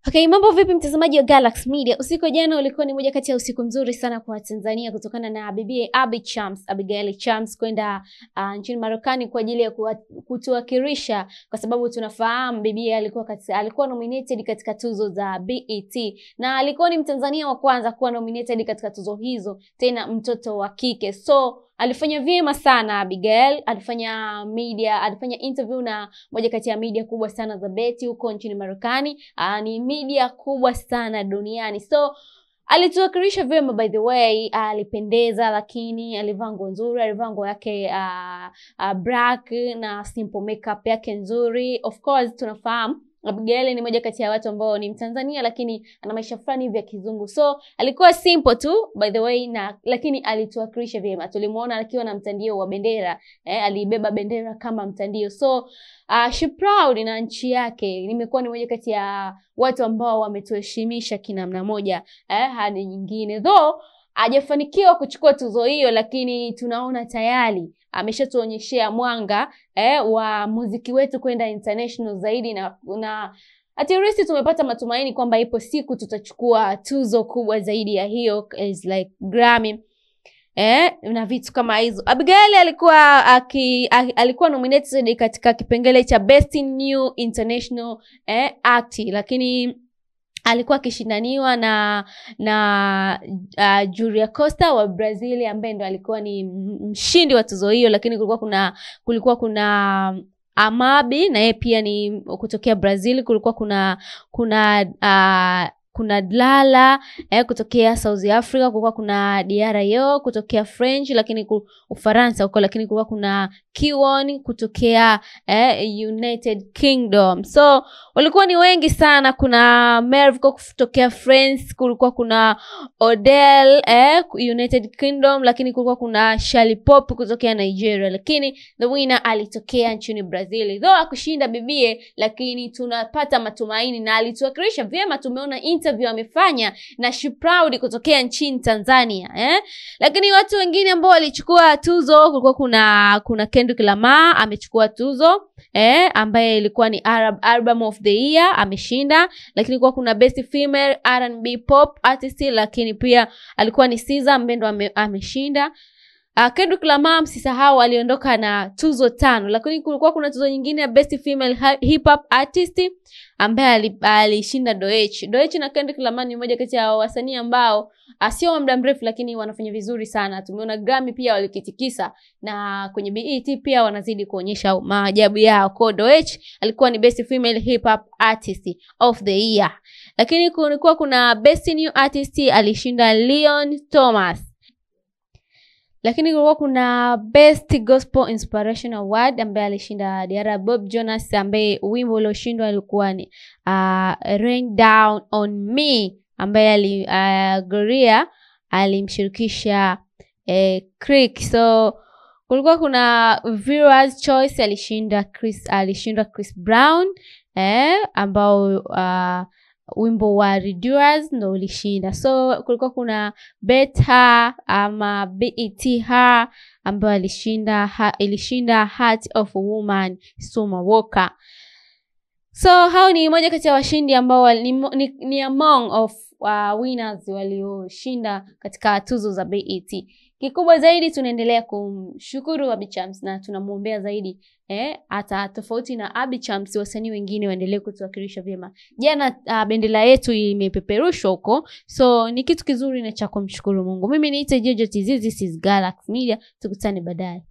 Okay, mambo vipi mtazamaji wa Galaxy Media? Usiku wa jana ulikuwa ni moja kati ya usiku mzuri sana kwa Tanzania kutokana na bibi Abigail Chams kwenda nchini Marekani kwa ajili ya kutuwakilisha, kwa sababu tunafahamu bibi alikuwa nominated katika tuzo za BET na alikuwa ni Mtanzania wa kwanza kuwa nominated katika tuzo hizo, tena mtoto wa kike. So alifanya vyema sana Abigail, alifanya interview na moja kati ya media kubwa sana za BET huko nchini Marekani. Ni media kubwa sana duniani. So alituwakilisha vyema, by the way. Alipendeza, lakini alivaa nguo nzuri, alivaa nguo yake black na simple makeup yake nzuri. Of course tunafahamu Abigail ni moja kati ya watu ambao ni Mtanzania lakini ana maisha fulani hivi ya kizungu. So alikuwa simple tu, by the way, lakini alituwakilisha vyema. Tulimuona akiwa na mtandio wa bendera, alibeba bendera kama mtandio. So she proud na nchi yake. Nimekuwa ni moja kati ya watu ambao wametuheshimisha kinamna moja hadi nyingine. Though hajafanikiwa kuchukua tuzo hiyo, lakini tunaona tayari ameshatuonyeshea mwanga wa muziki wetu kwenda international zaidi, na at least tumepata matumaini kwamba ipo siku tutachukua tuzo kubwa zaidi ya hiyo, is like Grammy na vitu kama hizo. Abigail alikuwa nominated katika kipengele cha Best New International Act, lakini alikuwa akishindaniwa na Julia Costa wa Brazil, ambaye ndo alikuwa ni mshindi wa tuzo hiyo. Lakini kulikuwa kuna Amabi, na yeye pia ni kutokea Brazil. Kulikuwa kuna Dlala kutokea South Africa, kulikuwa kuna Diarra kutokea French lakini Ufaransa huko, lakini kulikuwa kuna Kiwon kutokea United Kingdom. So walikuwa ni wengi sana. Kuna Merv kutokea France, kulikuwa kuna Odell United Kingdom, lakini kulikuwa kuna Shali Pop kutokea Nigeria, lakini the winner alitokea nchini Brazil. Though akushinda bibie, lakini tunapata matumaini na alituwakilisha vyema. Tumeona interview amefanya na she proud kutokea nchini Tanzania. Lakini watu wengine ambao walichukua tuzo, kulikuwa kuna Kendrick Lamar amechukua tuzo ambaye ilikuwa ni Arab Album of the Year, ameshinda. Lakini kulikuwa kuna Best Female R&B Pop Artist, lakini pia alikuwa ni SZA ambaye ndo ameshinda. Kendrick Lamar msisahau aliondoka na tuzo 5, lakini kulikuwa kuna tuzo nyingine ya Best Female Hip Hop Artist ambaye alishinda Doech na Kendrick Lamar ni mmoja kati ya wasanii ambao sio wa muda mrefu lakini wanafanya vizuri sana. Tumeona Grammy pia walikitikisa, na kwenye BET pia wanazidi kuonyesha maajabu yao. Kwa Doech alikuwa ni Best Female Hip Hop Artist of the Year. Lakini kulikuwa kuna Best New Artist, alishinda Leon Thomas. Lakini kulikuwa kuna Best Gospel Inspiration Award ambaye alishinda Diarra Bob Jonas, ambaye wimbo ulioshindwa alikuwa ni Rain Down on Me, ambaye Gloria alimshirikisha Creek. So kulikuwa kuna Viewers Choice, alishinda Chris Brown ambao wimbo wa Reduers ndo ulishinda. So kulikuwa kuna Beta ama BET Her ambayo ilishinda Heart of a Woman Summer Walker. So hao ni moja kati ya washindi ambao ni among of winners walioshinda katika tuzo za BET. Kikubwa zaidi tunaendelea kumshukuru Abi Chams na tunamuombea zaidi hata tofauti na Abi Chams wasanii wengine waendelee kutuwakilisha vyema. Jana bendera yetu imepeperushwa huko, so ni kitu kizuri na cha kumshukuru Mungu. Mimi niite Jojo TZ, this is Galaxy Media. Tukutane baadaye.